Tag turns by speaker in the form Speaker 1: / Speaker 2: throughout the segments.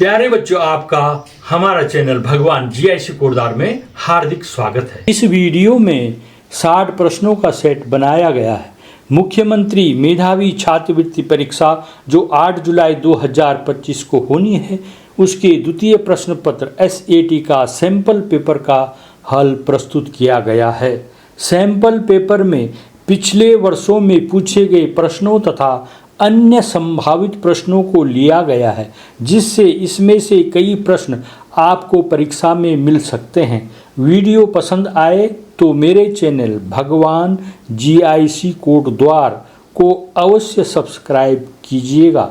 Speaker 1: प्यारे बच्चों, आपका हमारा चैनल भगवान जीआईसी कोटद्वार में हार्दिक स्वागत है।
Speaker 2: इस वीडियो में 60 प्रश्नों का सेट बनाया गया है। मुख्यमंत्री मेधावी छात्रवृत्ति परीक्षा जो 8 जुलाई 2025 को होनी है, उसके द्वितीय प्रश्न पत्र SAT का सैंपल पेपर का हल प्रस्तुत किया गया है। सैंपल पेपर में पिछले वर्षों में पूछे गए प्रश्नों तथा अन्य संभावित प्रश्नों को लिया गया है, जिससे इसमें से कई प्रश्न आपको परीक्षा में मिल सकते हैं। वीडियो पसंद आए तो मेरे चैनल भगवान GIC कोटद्वार को अवश्य सब्सक्राइब कीजिएगा।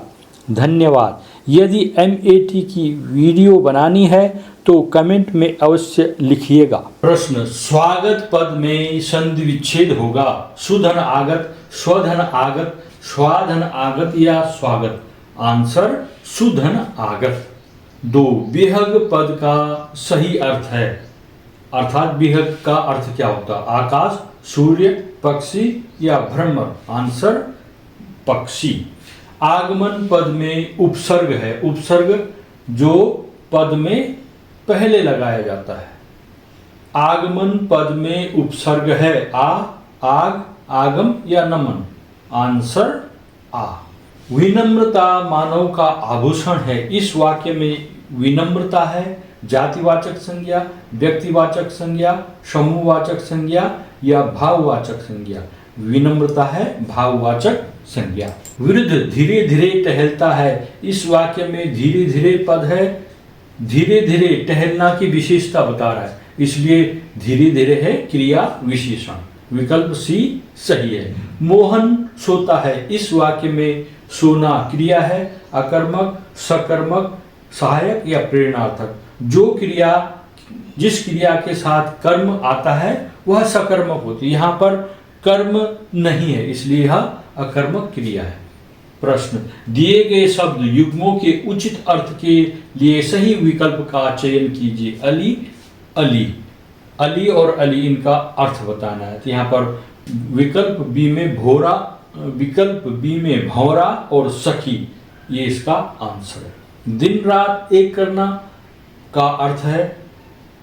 Speaker 2: धन्यवाद। यदि MAT की वीडियो बनानी है तो कमेंट में अवश्य लिखिएगा।
Speaker 1: प्रश्न, स्वागत पद में संधि विच्छेद होगा। सुधन आगत, स्वधन आगत, स्वाधन आगत या स्वागत। आंसर सुधन आगत। 2. विहग पद का सही अर्थ है, अर्थात विहग का अर्थ क्या होता है? आकाश, सूर्य, पक्षी या भ्रमर। आंसर पक्षी। आगमन पद में उपसर्ग है, उपसर्ग जो पद में पहले लगाया जाता है। आगमन पद में उपसर्ग है आग, आगम या नमन। आंसर आ। विनम्रता मानव का आभूषण है। इस वाक्य में विनम्रता है जातिवाचक संज्ञा, व्यक्तिवाचक संज्ञा, समूहवाचक संज्ञा या भाववाचक संज्ञा। विनम्रता है भाववाचक संज्ञा। वृद्ध धीरे धीरे टहलता है। इस वाक्य में धीरे धीरे पद है, धीरे धीरे टहलना की विशेषता बता रहा है, इसलिए धीरे धीरे है क्रिया विशेषण। विकल्प C सही है। मोहन सोता है। इस वाक्य में सोना क्रिया है, अकर्मक, सकर्मक, सहायक या प्रेरणार्थक। जिस क्रिया के साथ कर्म आता है वह सकर्मक होती है। यहाँ पर कर्म नहीं है, इसलिए यह अकर्मक क्रिया है। प्रश्न, दिए गए शब्द युग्मों के उचित अर्थ के लिए सही विकल्प का चयन कीजिए। अली, अली, अली और अली, इनका अर्थ बताना है। तो यहाँ पर विकल्प B में भौरा और सखी, ये इसका आंसर है। दिन रात एक करना का अर्थ है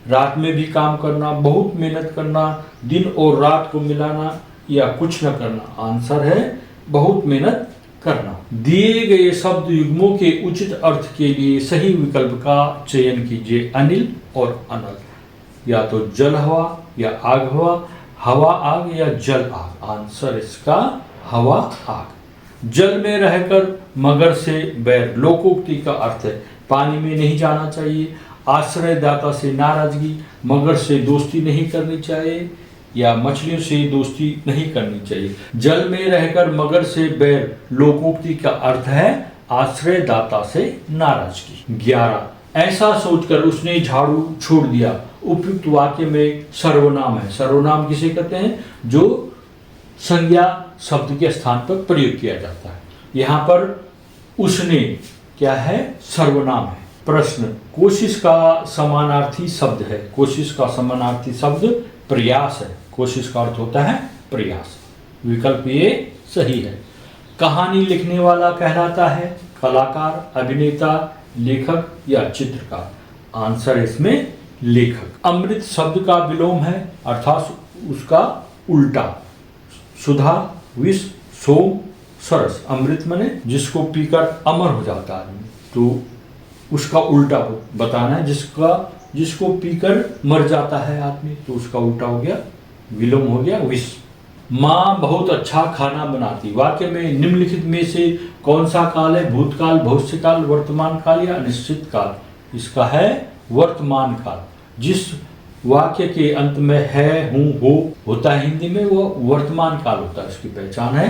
Speaker 1: रात में भी काम करना, बहुत मेहनत करना, दिन और रात को मिलाना या कुछ न करना। आंसर है बहुत मेहनत करना। दिए गए शब्द युग्मों के उचित अर्थ के लिए सही विकल्प का चयन कीजिए। अनिल और अनल। या तो जल हवा या आग हवा आग या जल आग। आंसर इसका हवा आग। जल में रहकर मगर से बैर। लोकोक्ति का अर्थ है पानी में नहीं जाना चाहिए, आश्रयदाता से नाराजगी, मगर से दोस्ती नहीं करनी चाहिए या मछलियों से दोस्ती नहीं करनी चाहिए। जल में रहकर मगर से बैर, लोकोक्ति का अर्थ है आश्रयदाता से नाराजगी। 11. ऐसा सोचकर उसने झाड़ू छोड़ दिया। उपयुक्त वाक्य में सर्वनाम है। सर्वनाम किसे कहते हैं? जो संज्ञा शब्द के स्थान पर प्रयोग किया जाता है। यहाँ पर उसने क्या है? सर्वनाम है। प्रश्न, कोशिश का समानार्थी शब्द है। कोशिश का समानार्थी शब्द प्रयास है। कोशिश का अर्थ होता है प्रयास। विकल्प ये सही है। कहानी लिखने वाला कहलाता है कलाकार, अभिनेता, लेखक या चित्रकार। आंसर इसमें लेखक। अमृत शब्द का विलोम है, अर्थात उसका उल्टा। सुधा, विष, सोम, सरस। अमृत माने जिसको पीकर अमर हो जाता है आदमी, तो उसका उल्टा बताना है। जिसको पीकर मर जाता है आदमी, तो उसका उल्टा हो गया, विलोम हो गया विष। माँ बहुत अच्छा खाना बनाती। वाक्य में निम्नलिखित में से कौन सा काल है? भूतकाल, भविष्यकाल, वर्तमान काल या अनिश्चित काल? इसका है वर्तमान काल। जिस वाक्य के अंत में है, हूँ, हो होता है हिंदी में, वो वर्तमान काल होता है, इसकी पहचान है।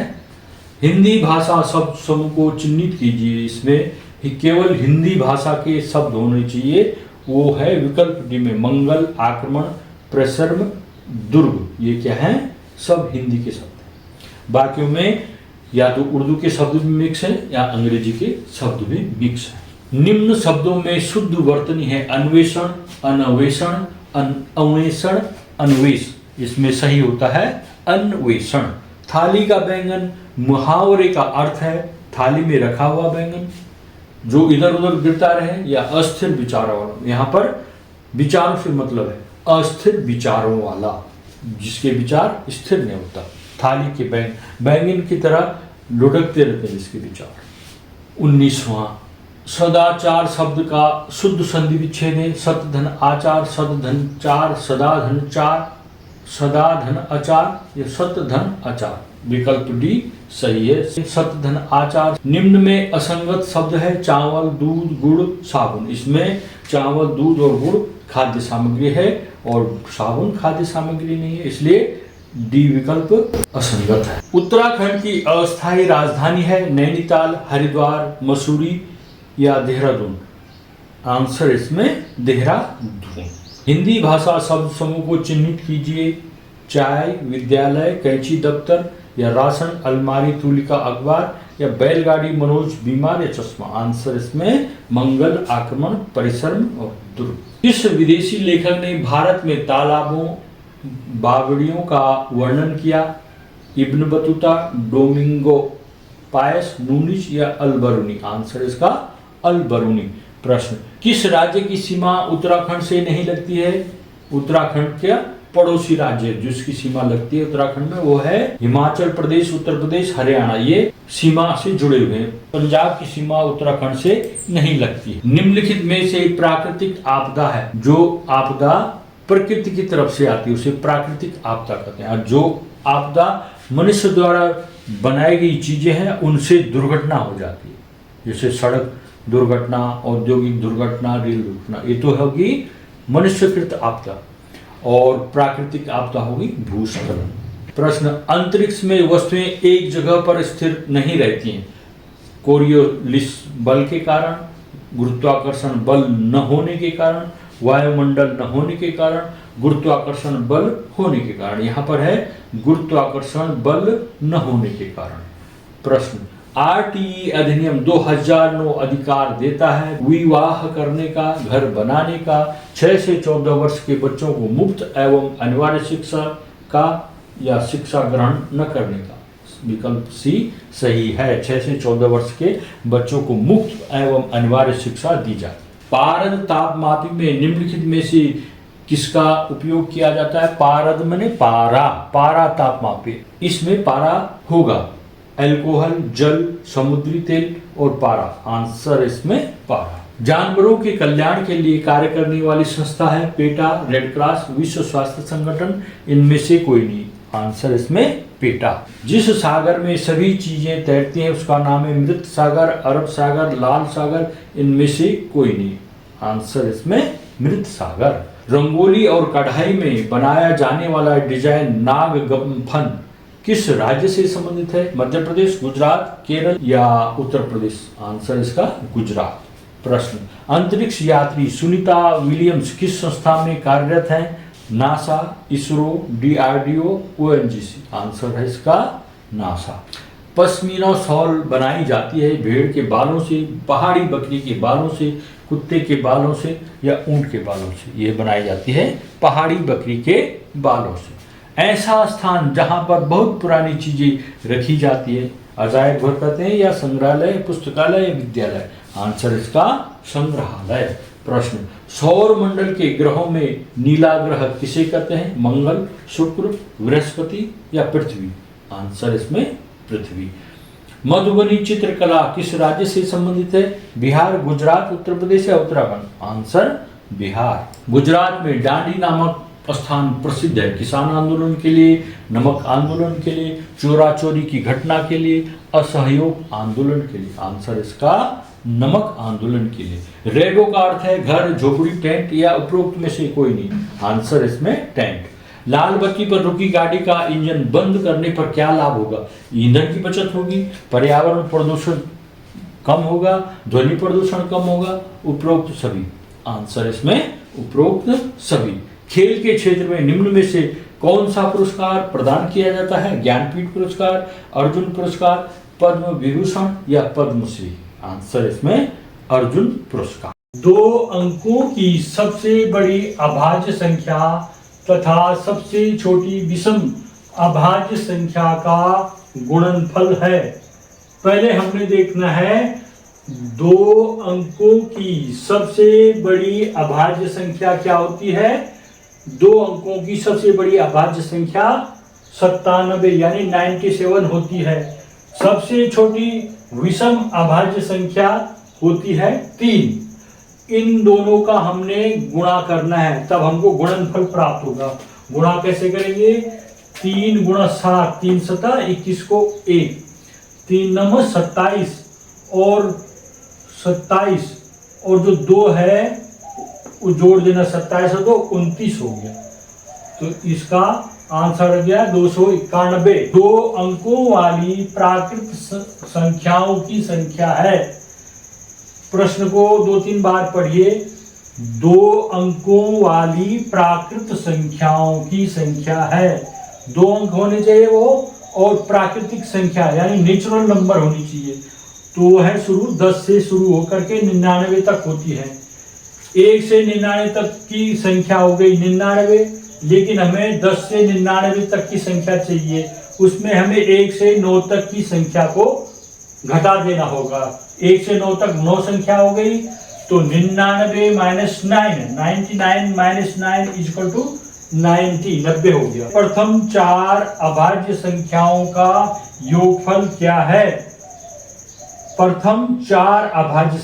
Speaker 1: हिंदी भाषा शब्द समूह को चिन्हित कीजिए। इसमें केवल हिंदी भाषा के शब्द होने चाहिए। वो है विकल्प D में मंगल, आक्रमण, प्रसर्म, दुर्ग। ये क्या है? सब हिंदी के शब्द हैं। बाकियों में या तो उर्दू के शब्द भी मिक्स है या अंग्रेजी के शब्द भी मिक्स है। निम्न शब्दों में शुद्ध वर्तनी है अन्वेषण, अनवेषण, अन्वेषण, अन्वेष। इसमें सही होता है अन्वेषण। थाली का बैंगन मुहावरे का अर्थ है थाली में रखा हुआ बैंगन। जो इधर उधर गिरता रहे या अस्थिर विचारों वाला। यहाँ पर विचारों से मतलब है अस्थिर विचारों वाला, जिसके विचार स्थिर नहीं होता। थाली के बैंगन की तरह लुढ़कते रहते हैं जिसके विचार। 19वां, सदाचार शब्द का शुद्ध संधि विच्छेद है सत धन आचार, सत धन चार, सदा धन चार, सदा धन अचार या सत धन अचार। विकल्प डी सही है, सत धन आचार। निम्न में असंगत शब्द है चावल, दूध, गुड़, साबुन। इसमें चावल, दूध और गुड़ खाद्य सामग्री है और साबुन खाद्य सामग्री नहीं है, इसलिए डी विकल्प असंगत है। उत्तराखंड की अस्थायी राजधानी है नैनीताल, हरिद्वार, मसूरी या देहरादून। आंसर इसमें देहरादून। हिंदी भाषा शब्द समूह को चिन्हित कीजिए। चाय, विद्यालय, कैंची, दफ्तर या राशन, अलमारी, तुलिका, अखबार या बैलगाड़ी, मनोज, बीमार या चश्मा। आंसर इसमें मंगल, आक्रमण, परिश्रम और दुर्ग। किस विदेशी लेखक ने भारत में तालाबों, बावड़ियों का वर्णन किया? इब्न बतूता, डोमिंगो पायस, नूनिच या अल-बरूनी। आंसर इसका अल-बरूनी। प्रश्न, किस राज्य की सीमा उत्तराखंड से नहीं लगती है? उत्तराखंड के पड़ोसी राज्य जिसकी सीमा लगती है उत्तराखंड में वो है हिमाचल प्रदेश, उत्तर प्रदेश, हरियाणा। ये सीमा से जुड़े हुए हैं। पंजाब की सीमा उत्तराखंड से नहीं लगती है। निम्नलिखित में से प्राकृतिक आपदा है। जो आपदा प्रकृति की तरफ से आती है उसे प्राकृतिक आपदा कहते हैं, और जो आपदा मनुष्य द्वारा बनाई गई चीजें हैं उनसे दुर्घटना हो जाती है, जैसे सड़क दुर्घटना, औद्योगिक दुर्घटना, रेल दुर्घटना। ये तो होगी मनुष्यकृत आपदा, और प्राकृतिक आपदा होगी भूस्खलन। प्रश्न, अंतरिक्ष में वस्तुएं एक जगह पर स्थिर नहीं रहती हैं। कोरियोलिस बल के कारण, गुरुत्वाकर्षण बल न होने के कारण, वायुमंडल न होने के कारण, गुरुत्वाकर्षण बल होने के कारण। यहाँ पर है गुरुत्वाकर्षण बल न होने के कारण। प्रश्न, आरटीई अधिनियम 2009 अधिकार देता है विवाह करने का, घर बनाने का, 6 से 14 वर्ष के बच्चों को मुफ्त एवं अनिवार्य शिक्षा का या शिक्षा ग्रहण न करने का। विकल्प सी सही है, 6 से 14 वर्ष के बच्चों को मुफ्त एवं अनिवार्य शिक्षा दी जाए। पारद तापमापी में निम्नलिखित में से किसका उपयोग किया जाता है? पारद माने पारा, पारा तापमापी। इसमें पारा होगा अल्कोहल, जल, समुद्री तेल और पारा। आंसर इसमें पारा। जानवरों के कल्याण के लिए कार्य करने वाली संस्था है पेटा, रेड क्रॉस, विश्व स्वास्थ्य संगठन। इनमें से कोई नहीं। आंसर इसमें पेटा। जिस सागर में सभी चीजें तैरती हैं उसका नाम है मृत सागर, अरब सागर, लाल सागर। इनमें से कोई नहीं। आंसर इसमें मृत सागर। रंगोली और कढ़ाई में बनाया जाने वाला डिजाइन नागगम्फन किस राज्य से संबंधित है? मध्य प्रदेश, गुजरात, केरल या उत्तर प्रदेश। आंसर इसका गुजरात। प्रश्न, अंतरिक्ष यात्री सुनीता विलियम्स किस संस्था में कार्यरत है? NASA, ISRO, DRDO, ONGC. Answer है इसका नासा। पश्मीना शॉल बनाई जाती है भेड़ के बालों से, पहाड़ी बकरी के बालों से, कुत्ते के बालों से या ऊंट के बालों से। ये बनाई जाती है पहाड़ी बकरी के बालों से। ऐसा स्थान जहां पर बहुत पुरानी चीजें रखी जाती है अजायब घर कहते हैं, या संग्रहालय, पुस्तकालय या विद्यालय। आंसर इसका संग्रहालय। प्रश्न, सौर मंडल के ग्रहों में नीला ग्रह किसे कहते हैं? मंगल, शुक्र, बृहस्पति या पृथ्वी। आंसर इसमें पृथ्वी। मधुबनी चित्रकला किस राज्य से संबंधित है? बिहार, गुजरात, उत्तर प्रदेश या उत्तराखंड। आंसर बिहार। गुजरात में डांडी नामक स्थान प्रसिद्ध है किसान आंदोलन के लिए, नमक आंदोलन के लिए, चोरा चोरी की घटना के लिए, असहयोग आंदोलन के लिए। आंसर इसका नमक आंदोलन के लिए। रेगो का अर्थ है घर, झोपड़ी, टेंट या उपरोक्त में से कोई नहीं। आंसर इसमें टेंट। लाल बत्ती पर रुकी गाड़ी का इंजन बंद करने पर क्या लाभ होगा? ईंधन की बचत होगी, पर्यावरण प्रदूषण कम होगा, ध्वनि प्रदूषण कम होगा, उपरोक्त सभी। आंसर इसमें उपरोक्त सभी। खेल के क्षेत्र में निम्न में से कौन सा पुरस्कार प्रदान किया जाता है? ज्ञानपीठ पुरस्कार, अर्जुन पुरस्कार, पद्म विभूषण या पद्मश्री। आंसर इसमें अर्जुन पुरस्कार। 2 अंकों की सबसे बड़ी अभाज्य संख्या तथा सबसे छोटी विषम अभाज्य संख्या का गुणनफल है। पहले हमने देखना है दो अंकों की सबसे बड़ी अभाज्य संख्या क्या होती है? दो अंकों की सबसे बड़ी अभाज्य संख्या 97 यानी 97 होती है। सबसे छोटी विषम अभाज्य संख्या होती है 3। इन दोनों का हमने गुणा करना है, तब हमको गुणनफल प्राप्त होगा। गुणा कैसे करेंगे? 3 गुणा 7, 3 सता 21 को 1, 3 नंबर 27 और 27 और जो 2 है वो जोड़ देना, 27 और 2 29 हो गया। तो इसका आंसर आ गया 291। दो अंकों वाली प्राकृत संख्याओं की संख्या है। प्रश्न को 2-3 बार पढ़िए। दो अंकों वाली प्राकृत संख्याओं की संख्या है। 2 अंक होने चाहिए वो, और प्राकृतिक संख्या यानी नेचुरल नंबर होनी चाहिए। तो वो है शुरू 10 से शुरू होकर के 99 तक होती है। 1 से 99 तक की संख्या हो गई 99, लेकिन हमें 10 से 99 तक की संख्या चाहिए। उसमें हमें 1 से 9 तक की संख्या को घटा देना होगा। 1 से 9 तक 9 संख्या हो गई, तो 99 माइनस 9, 99 माइनस 9 इक्वल टू 90 हो गया। प्रथम 4 अभाज्य संख्याओं का योगफल क्या है? प्रथम 4 अभाज्य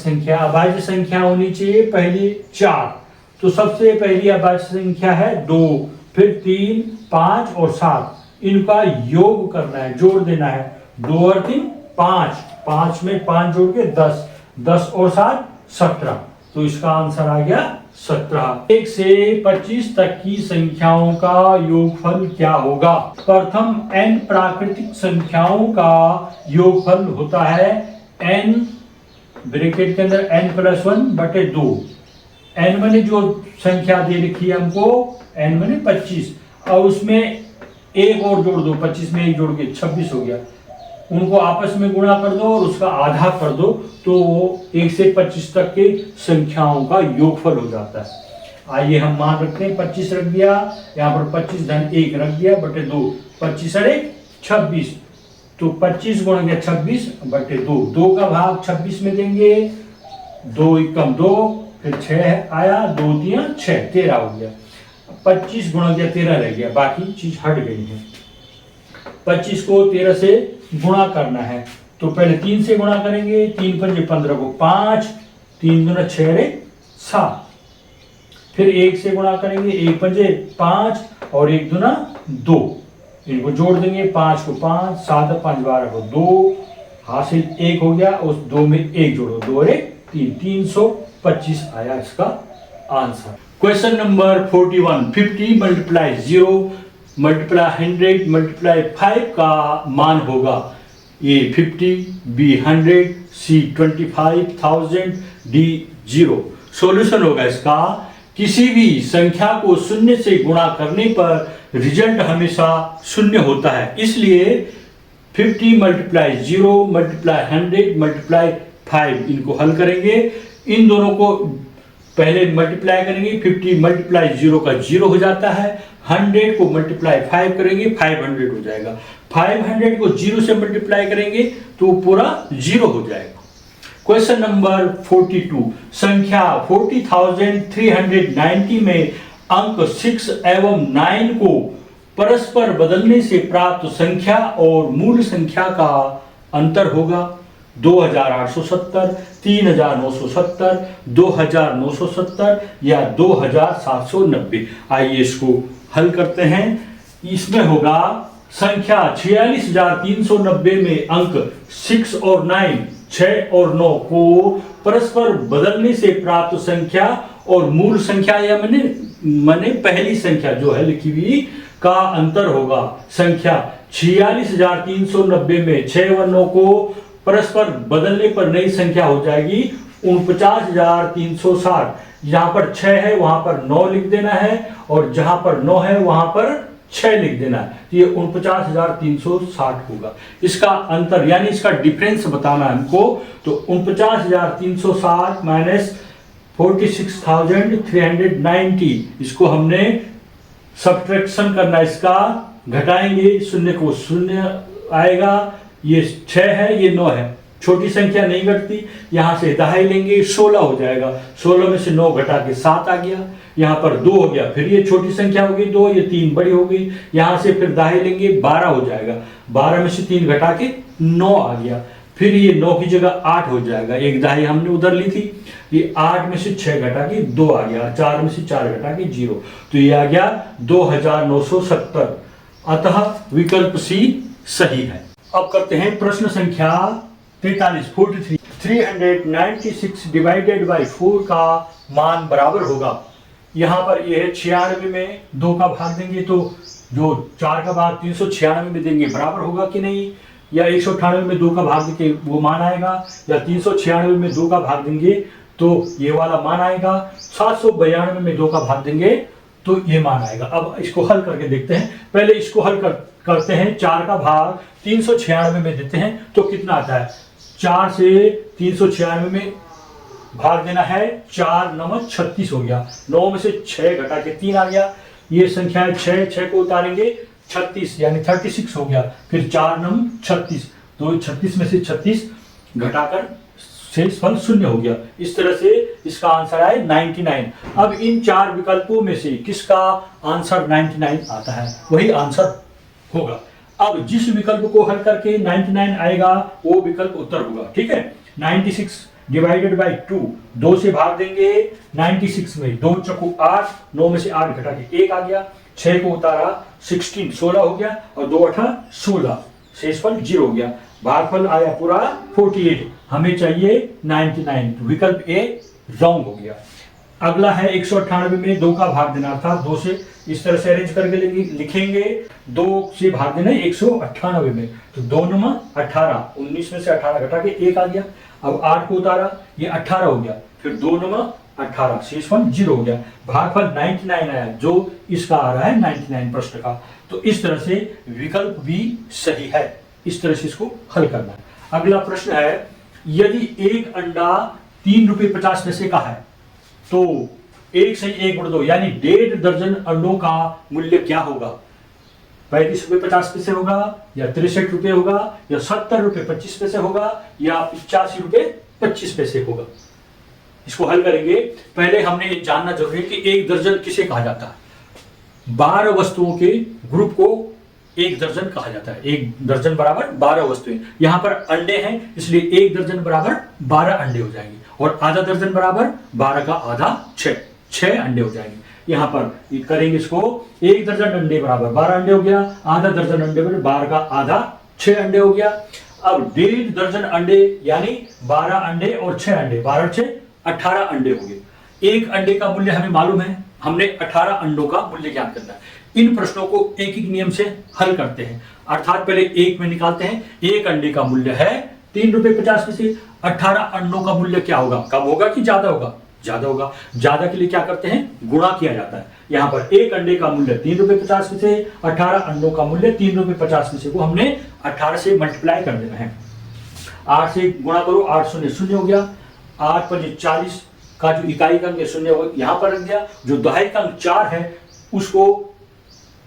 Speaker 1: संख्या होनी चाहिए पहली 4। तो सबसे पहली अभाज्य संख्या है 2, फिर 3, 5 और 7। इनका योग करना है, जोड़ देना है। 2 और 3 5, 5 में 5 जोड़ के 10, 10 और 7 17। तो इसका आंसर आ गया 17। 1 से 25 तक की संख्याओं का योगफल क्या होगा? प्रथम n प्राकृतिक संख्याओं का योगफल होता है n ब्रैकेट के अंदर n+1/2। n मैंने जो संख्या दे रखी है हमको, n मैंने 25, और उसमें एक और जोड़ दो, 25 में एक जोड़ के 26 हो गया। उनको आपस में गुणा कर दो और उसका आधा कर दो, तो 1 से 25 तक के संख्याओं का योगफल हो जाता है। आइए हम मान रखते हैं 25 रख दिया, यहाँ पर 25 धन 1 रख दिया बटे 2, 25 और 1 26। तो 25 गुणा गया 26 बटे 2, 2 का भाग 26 में देंगे, 2 एकम 2, फिर 6 आया, 2 3 6, 13 हो गया। 25 गुणा गया 13 रह गया, बाकी चीज हट गई है। 25 को 13 से गुणा करना है, तो पहले 3 से गुणा करेंगे, 3 पंजे 15 को 5, 3 दूना 6 7। फिर 1 से गुणा करेंगे, 1 पंजे 5 और 1 दूना 2। इनको जोड़ देंगे, 5 को 5, 7 5 12 को 2, हासिल 1 हो गया, उस 2 में 1 जोड़ो, 2 और 1 3, 325 आया इसका answer. Question number 41, 50 multiply 0 multiply 100 multiply 5 का मान होगा। ए 50, बी 100, सी 25,000, डी 0। सॉल्यूशन होगा इसका, किसी भी संख्या को शून्य से गुणा करने पर रिजल्ट हमेशा शून्य होता है। इसलिए 50 मल्टीप्लाई 0 मल्टीप्लाई 100 मल्टीप्लाई 5 इनको हल करेंगे। इन दोनों को पहले मल्टीप्लाई करेंगे, 50 मल्टीप्लाई 0 का 0 हो जाता है, 100 को मल्टीप्लाई 5 करेंगे 500 हो जाएगा, 500 को 0 से मल्टीप्लाई करेंगे तो पूरा 0 हो जाएगा। क्वेश्चन नंबर 42, संख्या 40,390 में अंक 6 एवं 9 को परस्पर बदलने से प्राप्त संख्या और मूल संख्या का अंतर होगा। 2870, 3970, 2970 या 2790। आइए इसको हल करते हैं। इसमें होगा संख्या 46,390 में अंक 6 और 9, 6 और 9 को परस्पर बदलने से प्राप्त संख्या और मूल संख्या या मैंने पहली संख्या जो है लिखी हुई का अंतर होगा। संख्या 46,390 में 6 और 9 को परस्पर बदलने पर नई संख्या हो जाएगी 49,360। यहाँ पर 6 है वहां पर 9 लिख देना है, और जहां पर 9 है वहां पर 6 लिख देना है। ये 49,360 होगा। इसका अंतर यानी इसका डिफरेंस बताना है हमको, तो 49,360 माइनस 46,390, इसको हमने सब्ट्रैक्शन करना, इसका घटाएंगे, शून्य को शून्य आएगा, ये 6 है ये 9 है, छोटी संख्या नहीं घटती, यहाँ से दहाई लेंगे 16 हो जाएगा, 16 में से 9 घटा के 7 आ गया, यहाँ पर 2 हो गया, फिर ये छोटी संख्या हो गई 2, ये 3 बड़ी हो गई, यहाँ से फिर दहाई लेंगे 12 हो जाएगा, 12 में से 3 घटा के 9 आ गया, फिर ये 9 की जगह 8 हो जाएगा, एक दहाई हमने उधर ली थी, ये 8 में से 6 घटा के 2 आ गया, 4 में से 4 घटा के 0, तो ये आ गया 2970। अतः विकल्प सी सही है। अब करते हैं प्रश्न संख्या 43, 43। 396 डिवाइडेड बाई 4 का मान बराबर होगा, यहाँ पर यह है 96 में 2 का भाग देंगे तो जो 4 का भाग 396 में देंगे बराबर होगा कि नहीं, या 198 में 2 का भाग देंगे वो मान आएगा, या 396 में 2 का भाग देंगे तो ये वाला मान आएगा, 792 में 2 का भाग देंगे तो ये मान आएगा। अब इसको हल करके देखते हैं, पहले इसको हल करते हैं। 4 का भाग 396 में देते हैं तो कितना आता है, 4 से 396 में भाग देना है, 4 9 36 हो गया, 9 में से 6 घटा के 3 आ गया, ये संख्या है 6 को उतारेंगे 36 यानी 36 हो गया, फिर 4 9 36, तो 36 में से 36 घटाकर शेष फल 0 हो गया। इस तरह से इसका आंसर आए 99। अब इन 4 विकल्पों में से किसका आंसर 99 आता है, वही आंसर होगा। अब जिस विकल्प को हल करके 99 आएगा वो विकल्प उत्तर होगा, ठीक है। 96 डिवाइडेड बाई 2 से भाग देंगे, 96 में 2 चौको 8, 9 में से 8 घटा के 1 आ गया, 6 को उतारा 16 हो गया, और 2 8 16, शेषफल 0 हो गया, भागफल आया पूरा 48, हमें चाहिए 99, विकल्प ए रॉन्ग हो गया। अगला है 198 में 2 का भाग देना था, 2 से इस तरह से अरेंज करके लिखेंगे, 2 से भाग देना 198 में, तो 2 9 18, 19 में से 18 घटा के 1 आ गया, अब 8 को उतारा ये 18 हो गया, फिर 2 9 18, शेषफल 0 हो गया, भागफल 99 आया, जो इसका आ रहा है 99 प्रश्न का। तो इस तरह से विकल्प भी सही है, इस तरह से इसको हल करना है। अगला प्रश्न है, यदि एक अंडा 3 रुपये 50 पैसे का है तो 1 से 1 गुण 2 यानी 1.5 दर्जन अंडों का मूल्य क्या होगा, 35 रुपये 50 पैसे होगा, या 63 रुपये होगा, या 70 रुपये 25 पैसे होगा, या 85 रुपये 25 पैसे होगा। इसको हल करेंगे, पहले हमने ये जानना जरूरी है कि 1 दर्जन किसे कहा जाता है। 12 वस्तुओं के ग्रुप को 1 दर्जन कहा जाता है। 1 दर्जन बराबर 12 वस्तुएं, यहां पर अंडे हैं इसलिए 1 दर्जन बराबर 12 अंडे हो जाएंगे, और आधा दर्जन बराबर 12 का आधा 6 अंडे हो जाएंगे। यहां पर करेंगे इसको, 1 दर्जन अंडे बराबर 12 अंडे हो गया, आधा दर्जन अंडे बराबर 12 का आधा 6 अंडे हो गया। अब 1.5 दर्जन अंडे यानी 12 अंडे और 6 अंडे, 12 6 18 अंडे हो गए। एक अंडे का मूल्य हमें मालूम है, हमने 18 अंडों का मूल्य ज्ञात करना है। इन प्रश्नों को एक एक नियम से हल करते हैं, अर्थात पहले एक में निकालते हैं। एक अंडे का मूल्य है 3 रुपये 50 पैसे, 18 अंडों का मूल्य क्या होगा, कम होगा कि ज्यादा होगा, ज्यादा होगा। ज्यादा के लिए क्या करते हैं, गुणा किया जाता है। यहाँ पर एक अंडे का मूल्य 3 रुपये 50 पैसे, 18 अंडों का मूल्य 3 रुपये 50 पैसे को हमने 18 से मल्टीप्लाई कर देना है। 8 से गुणा करो, 8 शून्य शून्य हो गया, 8 5 40 का जो इकाई का अंक है शून्य यहाँ पर रख दिया। जो दहाई का अंक 4 है उसको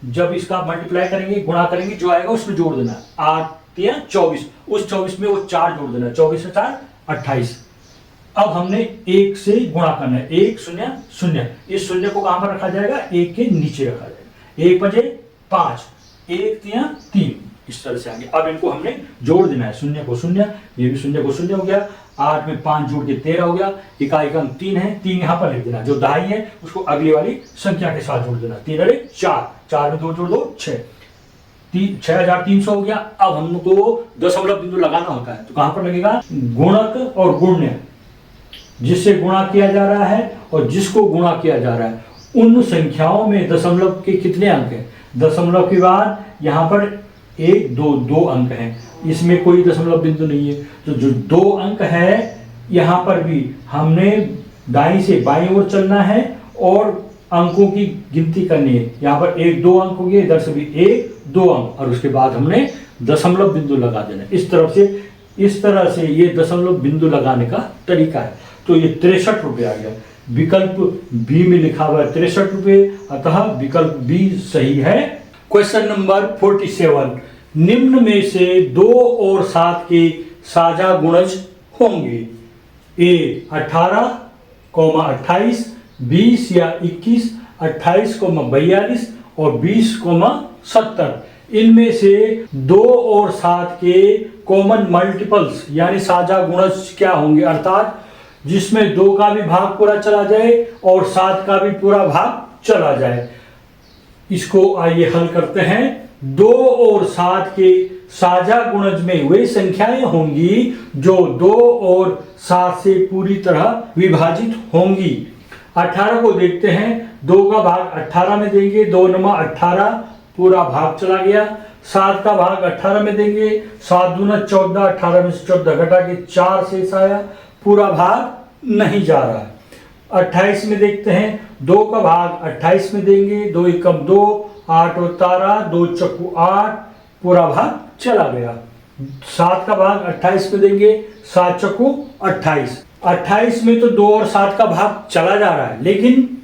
Speaker 1: जब इसका मल्टीप्लाई करेंगे, गुणा करेंगे, जो आएगा उसमें जोड़ देना। 8 3 24, उस 24 में वो 4 जोड़ देना, 24 से 4 28। अब हमने 1 से गुणा करना है, 1 0 0, इस शून्य को कहां पर रखा जाएगा, 1 के नीचे रखा जाएगा। 1 5 5, 1 3 3, इस तरह से आगे। अब इनको हमने जोड़ देना है, शून्य को शून्य, ये भी शून्य को शून्य हो गया, 8 में 5 जोड़ के 13 हो गया। इकाई का अंक 3 है, 3 यहाँ पर लिख देना, जो दहाई है उसको अगली वाली संख्या के साथ जोड़ देना। 3 अरे 4, 4 में 2 जोड़ दो 6, 6300 हो गया। अब हमको दशमलव बिंदु लगाना होता है, तो कहां पर लगेगा, गुणक और गुण्य, जिससे गुणा किया जा रहा है और जिसको गुणा किया जा रहा है, उन संख्याओं में दशमलव के कितने अंक हैं। दशमलव के बाद यहाँ पर 1 2 2 अंक हैं, इसमें कोई दशमलव बिंदु नहीं है, तो जो 2 अंक है यहाँ पर भी हमने दाईं से बाईं ओर चलना है और अंकों की गिनती करनी है। यहाँ पर 1 2 अंक हो गए, इधर से भी 1 2 अंक, और उसके बाद हमने दशमलव बिंदु लगा देना। इस तरह से ये दशमलव बिंदु लगाने का तरीका है। तो ये 63 रुपये आ गया, विकल्प बी में लिखा हुआ है 63 रुपये, अतः विकल्प बी सही है। क्वेश्चन नंबर 47, निम्न में से 2 और 7 के
Speaker 2: साझा गुणज होंगे। ए 18,28, 20 या 21, 28,42 और 20,70। इनमें से 2 और 7 के कॉमन मल्टीपल्स यानी साझा गुणज क्या होंगे, अर्थात जिसमें 2 का भी भाग पूरा चला जाए और 7 का भी पूरा भाग चला जाए। इसको आइए हल करते हैं। 2 और 7 के साझा गुणज में वे संख्याएं होंगी जो 2 और 7 से पूरी तरह विभाजित होंगी। 18 को देखते हैं, 2 का भाग 18 में देंगे, 2 नमा 18 पूरा भाग चला गया। 7 का भाग 18 में देंगे, 7 दूना 14, 18 में से 14 घटा के 4 शेष आया, पूरा भाग नहीं जा रहा है। 28 में देखते हैं, 2 का भाग 28 में देंगे, 2 एकम 2, 8 और 12, 2 चक्कू 8, पूरा भाग चला गया। 7 का भाग 28 में देंगे, 7 चक्कू 28। 28 में तो 2 और 7 का भाग चला जा रहा है, लेकिन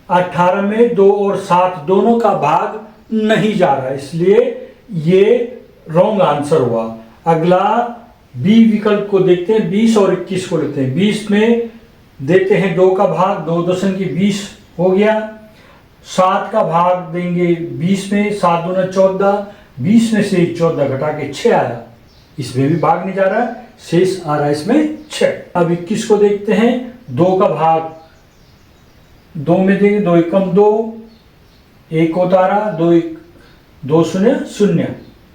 Speaker 2: 18 में 2 और 7 दोनों का भाग नहीं जा रहा है, इसलिए ये रॉन्ग आंसर हुआ। अगला बी विकल्प को देखते हैं, 20 और 21 को लेते हैं। 20 में देते हैं 2 का भाग, 2 दशम की 20 हो गया। 7 का भाग देंगे 20 में, 7 दूना 14, 20 में से 14 घटा के 6 आया, इसमें भी भाग नहीं जा रहा है, शेष आ रहा है इसमें 6। अब 21 को देखते हैं, 2 का भाग 2 में देंगे, 2 एकम 2, 1 उतारा, 2 शून्य 0,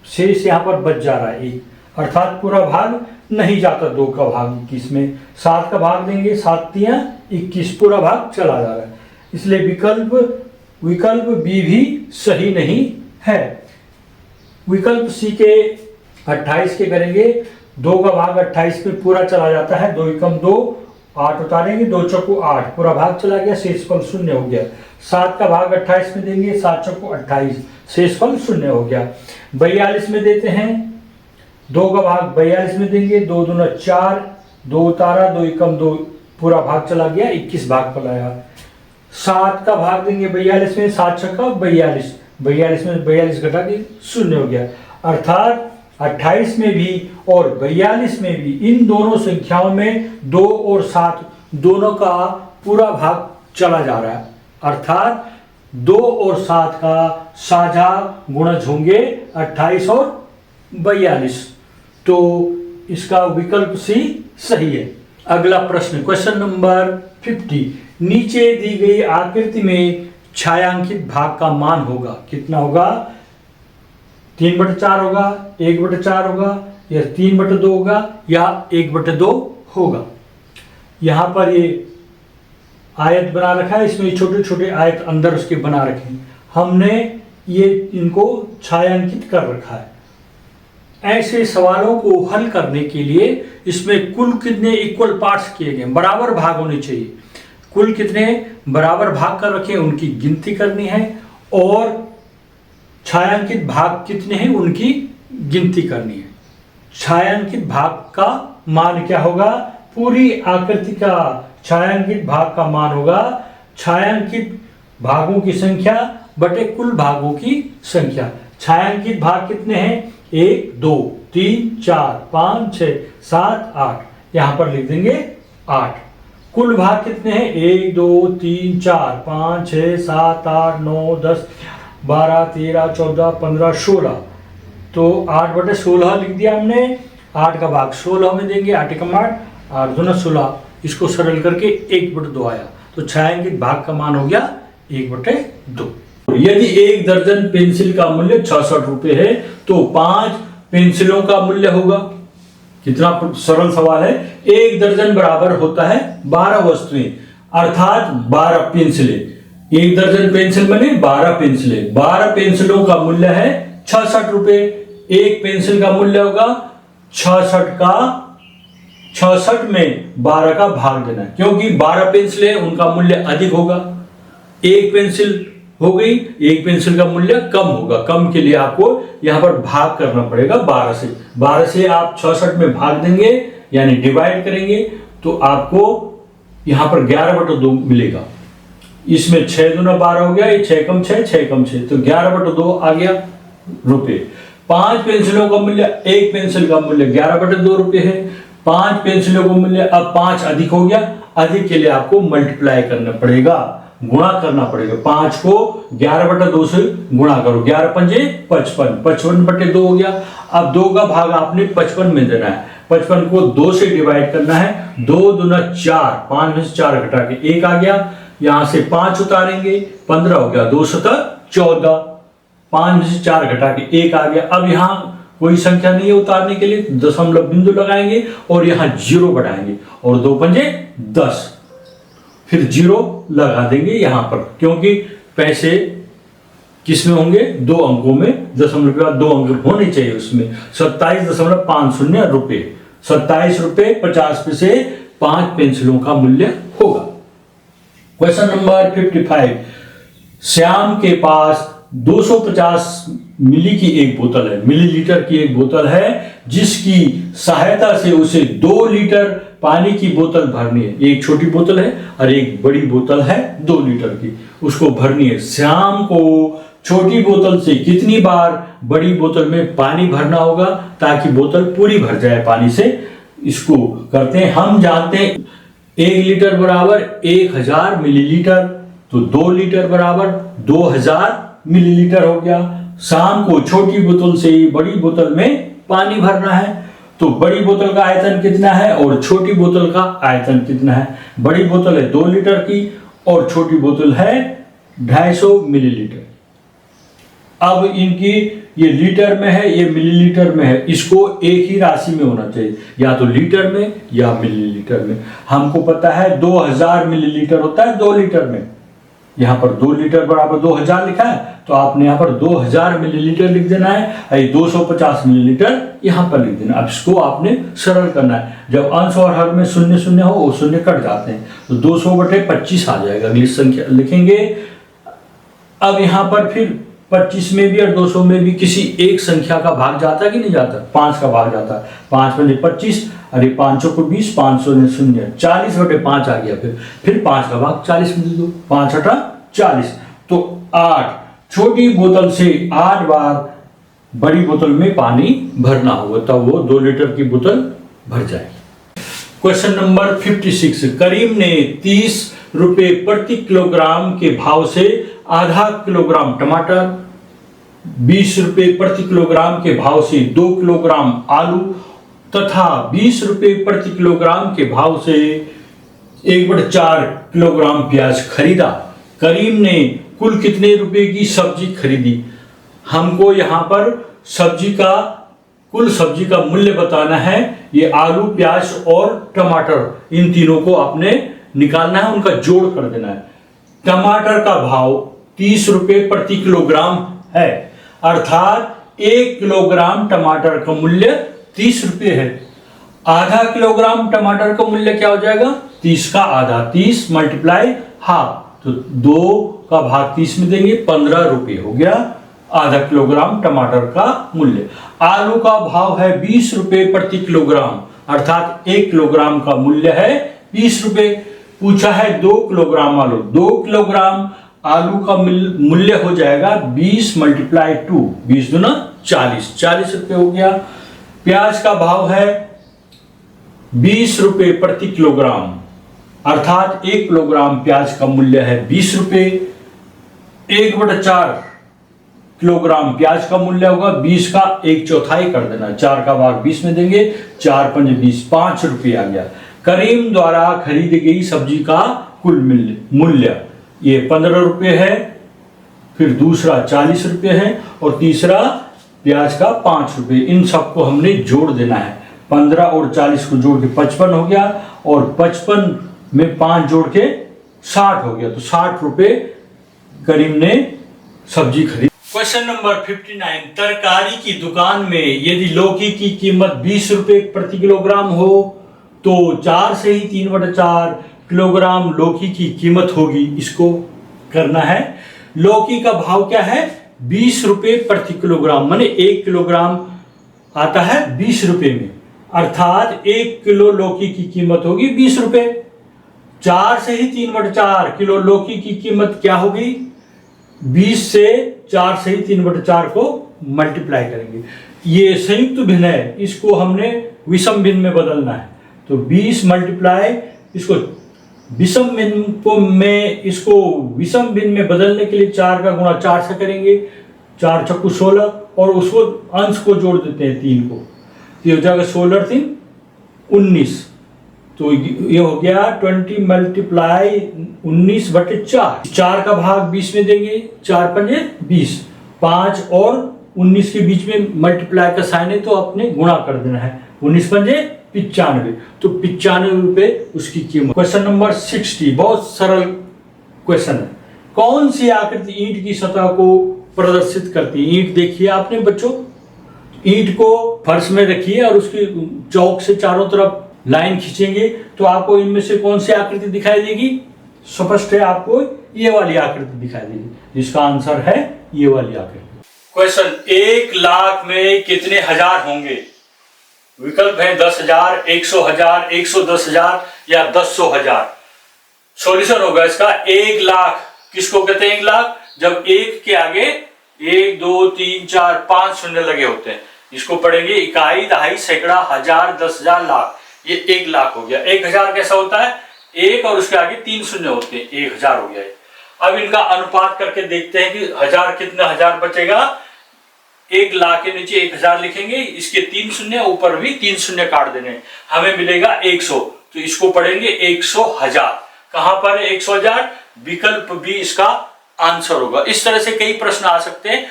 Speaker 2: शेष यहाँ पर बच जा रहा है 1, अर्थात पूरा भाग नहीं जाता 2 का भाग 21 में। 7 का भाग देंगे, 7 तियां 21, पूरा भाग चला जा रहा है, इसलिए विकल्प बी भी सही नहीं है। विकल्प सी के 28 के करेंगे, 2 का भाग 28 में पूरा चला जाता है, 2 एकम 2, 8 उतारेंगे, 2 चक्कू 8, पूरा भाग चला गया, शेषफल 0 हो गया। 7 का भाग 28 में देंगे, 7 चक्कू 28, शेषफल 0 हो गया। 42 में देते हैं, 2 का भाग 42 में देंगे, 2 दूना 4, 2 उतारा, 2 एकम 2, पूरा भाग चला गया, 21 भाग पर आया। 7 का भाग देंगे 42 में, 7 छक्का 42, 42 में 42 घटा के 0 हो गया, अर्थात 28 में भी और 42 में भी इन दोनों संख्याओं में 2 और 7 दोनों का पूरा भाग चला जा रहा है, अर्थात 2 और 7 का साझा गुणज होंगे 28 और 42, तो इसका विकल्प सी सही है। अगला प्रश्न, क्वेश्चन नंबर 50, नीचे दी गई आकृति में छायांकित भाग का मान होगा, कितना होगा? 3/4 होगा, 1/4 होगा, या 3/2 होगा, या 1/2 होगा। यहां पर ये आयत बना रखा है, इसमें छोटे छोटे आयत अंदर उसके बना रखे हैं, हमने ये इनको छायांकित कर रखा है। ऐसे सवालों को हल करने के लिए इसमें कुल कितने इक्वल पार्ट्स किए गए, बराबर भाग होने चाहिए। कुल कितने बराबर भाग कर रखे उनकी गिनती करनी है, और छायांकित भाग कितने हैं उनकी गिनती करनी है। छायांकित भाग का मान क्या होगा? पूरी आकृति का छायांकित भाग का मान होगा छायांकित भागों की संख्या बटे कुल भागों की संख्या। छायांकित भाग कितने हैं? 1 2 3 4 5 6 7 8, यहां पर लिख देंगे 8। कुल भाग कितने हैं? 1 2 3 4 5 6 7 8 9 10 12 13 14 15 16, तो 8/16 लिख दिया हमने। 8 का भाग 16 में देंगे, 8 एकम 8, 8 दूना 16, इसको सरल करके 1/2 आया, तो छायांकित भाग का मान हो गया 1/2। यदि 1 दर्जन पेंसिल का मूल्य 66 रुपए है तो 5 पेंसिलों का मूल्य होगा। कितना सरल सवाल है। 1 दर्जन बराबर होता है 12 वस्तुएं, अर्थात 12 पेंसिलें। 1 दर्जन पेंसिल बने 12 पेंसिलें, 12 पेंसिलों का मूल्य है 66 रुपए। एक पेंसिल का मूल्य होगा 66 में 12 का भाग देना है, क्योंकि 12 पेंसिलें उनका मूल्य अधिक होगा। एक पेंसिल हो गई, एक पेंसिल का मूल्य कम होगा, कम के लिए आपको यहां पर भाग करना पड़ेगा 12 से। 12 से आप 66 में भाग देंगे यानी डिवाइड करेंगे, तो आपको यहां पर 11/2 मिलेगा। इसमें 6 दूना 12 हो गया, ये 6 कम 6 6 कम 6, तो 11/2 आ गया रुपए।
Speaker 1: 5 पेंसिलों का मूल्य, एक पेंसिल का मूल्य 11/2 रुपये है। 5 पेंसिलों का मूल्य, अब 5 अधिक हो गया, अधिक के लिए आपको मल्टीप्लाई करना पड़ेगा, गुणा करना पड़ेगा। 5 को 11/2 से गुणा करो, 11 पंजे 55, 55/2 हो गया। अब 2 का भाग आपने 55 में देना है, 55 को 2 से डिवाइड करना है, 2 दूना 4, 5 में से 4 घटा के 1 आ गया, यहां से 5 उतारेंगे, 15 हो गया, 2 7 14, 5 में से 4 घटा के 1 आ गया। अब यहां कोई संख्या नहीं है उतारने के लिए, दशमलव बिंदु लगाएंगे और यहां 0 बढ़ाएंगे और 2 पंजे 10, फिर 0 लगा देंगे यहां पर, क्योंकि पैसे किसमें होंगे, 2 अंकों में, दशमलव के बाद 2 अंक होने चाहिए उसमें। 27.50 रुपए, 27 रुपए 50 पैसे 5 पेंसिलों का मूल्य होगा। क्वेश्चन नंबर 55, श्याम के पास 250 मिली की एक बोतल है, मिलीलीटर की एक बोतल है, जिसकी सहायता से उसे 2 लीटर पानी की बोतल भरनी है। एक छोटी बोतल है और एक बड़ी बोतल है 2 लीटर की, उसको भरनी है। श्याम को छोटी बोतल से कितनी बार बड़ी बोतल में पानी भरना होगा ताकि बोतल पूरी भर जाए पानी से? इसको करते हैं। हम जानते हैं 1 लीटर बराबर 1000 मिलीलीटर, तो 2 लीटर बराबर 2000 मिलीलीटर हो गया। शाम को छोटी बोतल से बड़ी बोतल में पानी भरना है, तो बड़ी बोतल का आयतन कितना है और छोटी बोतल का आयतन कितना है? बड़ी बोतल है 2 लीटर की और छोटी बोतल है 250 मिलीलीटर। अब इनकी ये लीटर में है, ये मिलीलीटर में है, इसको एक ही राशि में होना चाहिए, या तो लीटर में या मिलीलीटर में। हमको पता है 2000 मिलीलीटर होता है 2 लीटर में, यहाँ पर 2 लीटर बराबर 2000 लिखा है, तो आपने यहाँ पर 2000 मिलीलीटर लिख देना है, 250 मिलीलीटर यहाँ पर लिख देना। अब इसको आपने सरल करना है, जब अंश और हर में 0 0 हो, वो शून्य कट जाते हैं, तो 200/25 आ जाएगा। अगली संख्या लिखेंगे। अब यहाँ पर फिर 25 में भी और 200 में भी किसी एक संख्या का भाग जाता है कि नहीं जाता? 5 का भाग जाता है, 5 में 25, अरे 500 को 20, 500 ने 0, 40/5 आ गया। फिर 5 का भाग 40 में दे दो, 5 8 40, तो 8। छोटी बोतल से 8 बार बड़ी बोतल में पानी भरना होगा, तब वो 2 लीटर की बोतल भर जाएगी। क्वेश्चन नंबर 56, करीम ने 30 रुपए प्रति किलोग्राम के भाव से आधा किलोग्राम टमाटर, 20 रुपए प्रति किलोग्राम के भाव से 2 किलोग्राम आलू तथा 20 रुपए प्रति किलोग्राम के भाव से 1/4 किलोग्राम प्याज खरीदा। करीम ने कुल कितने रुपए की सब्जी खरीदी? हमको यहाँ पर सब्जी का कुल सब्जी का मूल्य बताना है। ये आलू, प्याज और टमाटर, इन तीनों को आपने निकालना है, उनका जोड़ कर देना है। टमाटर का भाव 30 रुपए प्रति किलोग्राम है, अर्थात 1 किलोग्राम टमाटर का मूल्य 30 रुपए है। आधा किलोग्राम टमाटर का मूल्य क्या हो जाएगा? 30 का आधा, 30 × ½ तो 2 का भाग 30 में देंगे, 15 रुपए हो गया आधा किलोग्राम टमाटर का मूल्य। आलू का भाव है 20 रुपए प्रति किलोग्राम, अर्थात 1 किलोग्राम का मूल्य है 20 रुपए। पूछा है 2 किलोग्राम आलू, 2 किलोग्राम आलू का मूल्य हो जाएगा 20 × 2, 20 दूना 40, 40 रुपए हो गया। प्याज का भाव है 20 रुपए प्रति किलोग्राम, अर्थात 1 किलोग्राम प्याज का मूल्य है 20 रुपए। 1/4 किलोग्राम प्याज का मूल्य होगा 20 का 1/4 कर देना, 4 का भाग 20 में देंगे, 4 × 5 20, 5 रुपये आ गया। करीम द्वारा खरीदी गई सब्जी का कुल मूल्य ये 15 रुपये है, फिर दूसरा 40 रुपये है और तीसरा प्याज का 5 रुपये। इन सबको हमने जोड़ देना है। 15 और 40 को जोड़ के 55 हो गया और 55 में 5 जोड़ के 60 हो गया, तो 60 रुपये करीम ने सब्जी खरीदी। क्वेश्चन नंबर 59, तरकारी की दुकान में यदि लौकी की कीमत 20 रुपये प्रति किलोग्राम हो तो 4 से ही 3/4 किलोग्राम लौकी की कीमत होगी। इसको करना है। लौकी का भाव क्या है? 20 रुपये प्रति किलोग्राम, माने 1 किलोग्राम आता है 20 रुपये में, अर्थात 1 किलो लौकी की कीमत होगी 20 रुपये। 4 से ही 3/4 किलो लौकी की कीमत क्या होगी? 20 से 4 से ही 3/4 को
Speaker 2: मल्टीप्लाई करेंगे। ये संयुक्त भिन्न है, इसको हमने विषम भिन्न में बदलना है। तो 20 मल्टीप्लाई इसको विषम भिन्न में बदलने के लिए 4 का गुणा 4 से करेंगे, 4 छक्कू 16, और उसको अंश को जोड़ देते हैं 3 को, तो ये हो जाएगा 16 3 19। तो ये हो गया 20 मल्टीप्लाई 19/4। 4 का भाग 20 में देंगे, 4 पंजे 20, 5 और 19 के बीच में मल्टीप्लाई का साइन है, तो अपने गुणा कर देना है। 19 पंजे 95, तो 95 रुपए उसकी कीमत। क्वेश्चन नंबर 60 बहुत सरल क्वेश्चन है। कौन सी आकृति ईंट की सतह को प्रदर्शित करती है? ईंट देखिए आपने बच्चों, ईंट को फर्श में रखिए और उसकी चौक से चारों तरफ लाइन खींचेंगे तो आपको इनमें से कौन सी आकृति दिखाई देगी? स्पष्ट है, आपको ये वाली आकृति दिखाई देगी, जिसका आंसर है ये वाली आकृति। क्वेश्चन, 1 लाख में कितने हजार होंगे? विकल्प है 10,000, 100,000, 110,000 या 100,000। सॉल्यूशन होगा इसका 1 लाख। किसको कहते हैं 1 लाख? जब 1 के आगे 1 2 3 4 5 शून्य लगे होते हैं। इसको पढ़ेंगे इकाई, दहाई, सैकड़ा, हजार, 10,000, लाख। ये 1 लाख हो गया। 1,000 कैसा होता है? 1 और उसके आगे 3 शून्य होते हैं, 1,000 हो गया। अब इनका अनुपात करके देखते हैं कि हजार कितना हजार बचेगा। 1 लाख के नीचे 1,000 लिखेंगे, इसके 3 शून्य, ऊपर भी 3 शून्य काट देने, हमें मिलेगा 100। तो इसको पढ़ेंगे 100,000। कहां पर है 100,000? विकल्प बी इसका आंसर होगा। इस तरह से कई प्रश्न आ सकते हैं,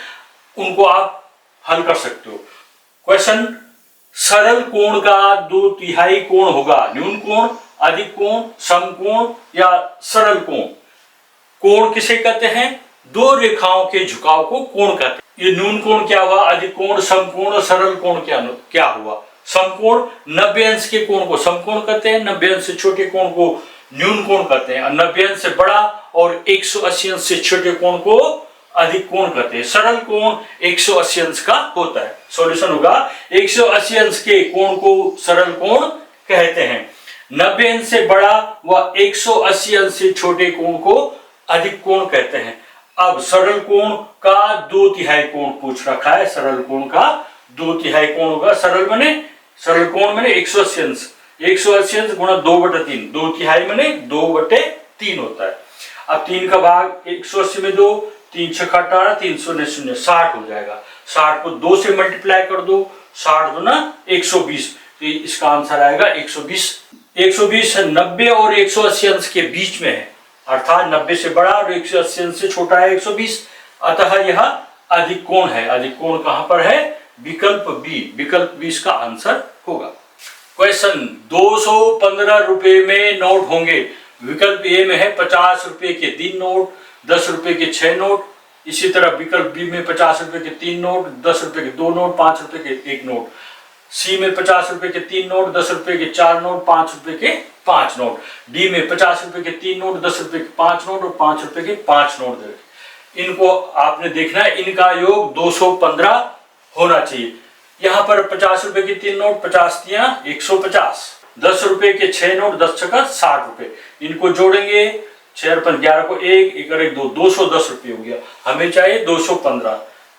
Speaker 2: उनको आप हल कर सकते हो। क्वेश्चन, सरल कोण का 2/3 कोण होगा? न्यून कोण, अधिक कोण, समकोण या सरल कोण? कोण किसे कहते हैं? 2 रेखाओं के झुकाव को कोण कहते हैं। ये न्यून कोण क्या हुआ, अधिक कोण, समकोण और सरल कोण क्या हुआ? समकोण 90 अंश के कोण को समकोण कहते हैं, 90 अंश से छोटे कोण को न्यून कोण कहते हैं, 90 अंश से बड़ा और 180 अंश से छोटे कोण को अधिक कोण कहते हैं। सरल कोण 180 अंश का होता है। सॉल्यूशन होगा 180 अंश के कोण को सरल कोण कहते हैं। 90 अंश से बड़ा व 180 अंश से छोटे कोण को अधिक कोण कहते हैं। अब सरल कोण का 2/3 कोण पूछ रखा है। सरल कोण का 2/3 कोण होगा। सरल कोण माने 180 अंश, 180 अंश गुणा 2/3, 2/3 माने 2/3 होता है। अब 3 का भाग 180 में 2, 3 6 18, 3 0 0 60 हो जाएगा। 60 को 2 से मल्टीप्लाई कर दो, 60 गुना 120, तो इसका आंसर आएगा 120। 120 90 और 180 अंश के बीच में है, अर्थात 90 से बड़ा और 180 अंश से छोटा है 120, अतः यह अधिक कोण है। अधिक कोण कहां पर है? विकल्प बी इसका आंसर होगा। क्वेश्चन, 215 रुपए में नोट होंगे? विकल्प ए में है 50 रुपए के 3 नोट, 10 रुपए के 6 नोट। इसी तरह विकल्प बी में 50 रुपए के 3 नोट, 10 रुपए के 2 नोट, 5 रुपए के 1 नोट। सी में 50 रुपए के 3 नोट, 10 रुपए के 4 नोट, 5 रुपए के 5 नोट। डी में 50 रुपए के 3 नोट, 10 रुपए के 5 नोट और 5 रुपए के 5 नोट दे रखे। इनको आपने देखना है, इनका योग 215 होना चाहिए। यहाँ पर 50 रुपए के 3 नोट, 50 तिया 150, 10 रुपए के 6 नोट, 10 छक्का 60 रुपए। इनको जोड़ेंगे, 6 और 11 को 1, 1 और 1 2, 210 रुपये हो गया। हमें चाहिए 215,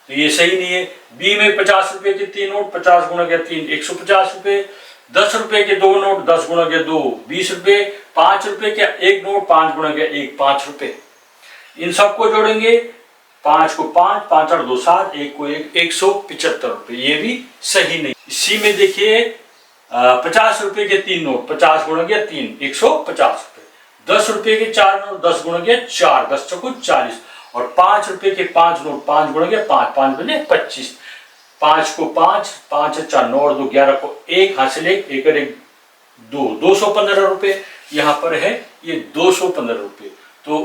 Speaker 2: तो ये सही नहीं है। बी में 50 रुपए के 3 नोट, 50 गुणा के 3 150 रुपए, 10 रुपए के 2 नोट, 10 गुणा के 2 20 रुपए, 5 रुपए के 1 नोट, 5 गुणा के 1 5 रुपए। इन सबको जोड़ेंगे, 5 को 5, 5 और 2 7, 1 को 1, 175 रुपए। ये भी सही नहीं। सी में देखिए 50 रुपए के 3 नोट, 50 गुणा के 3 150 रुपए, 10 रुपए के 4 नोट, 10 गुणा के 4, 10 चौको 40 और 5 रुपए के 5 नोट, 5 गुणा के 5, 5 बने 25। 5 को 5, 5 4 9 और 2 11 को 1 हासिल 1 और 1 2, 215 रुपए यहाँ पर है। ये 215 रुपए। तो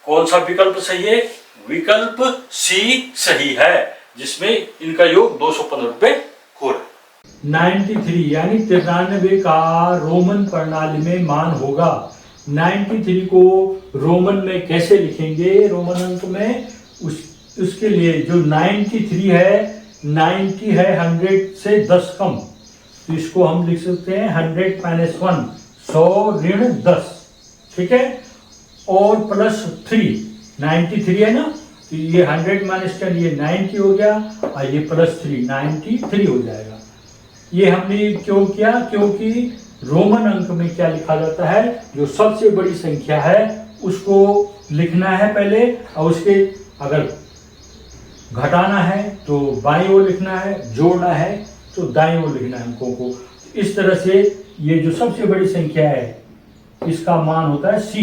Speaker 2: कौन सा विकल्प सही है? विकल्प सी सही है, जिसमें इनका योग 215 रुपए हो रहा है। 93 यानी 93 का रोमन प्रणाली में मान होगा। 93 को रोमन में कैसे लिखेंगे? रोमन अंक में उसके लिए जो 93 है, 90 है 100 से 10 कम, तो इसको हम लिख सकते हैं 100 - 1, 100 ऋण 10, ठीक है, और प्लस 3, 93 है ना, तो ये 100 माइनस 10 ये 90 हो गया और ये +3 93 हो जाएगा। ये हमने क्यों किया? क्योंकि रोमन अंक में क्या लिखा जाता है, जो सबसे बड़ी संख्या है उसको लिखना है पहले, और उसके अगर घटाना है तो बाईं ओर लिखना है, जोड़ना है तो दाईं ओर लिखना है अंकों को। इस तरह से ये जो सबसे बड़ी संख्या है इसका मान होता है C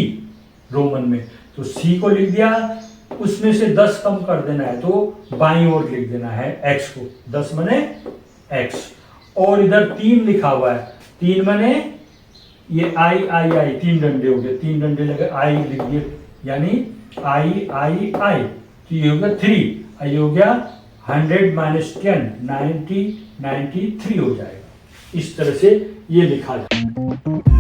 Speaker 2: रोमन में, तो C को लिख दिया, उसमें से 10 कम कर देना है तो बाईं ओर लिख देना है X को, 10 मने X। और इधर 3 लिखा हुआ है, 3 मने ये I 3 डंडे हो गए, 3 डंडे लगे I लिख दिए, यानी I, तो ये हो गया 3, ये हो गया 100 माइनस 10 93 हो जाएगा। इस तरह से ये लिखा जाए।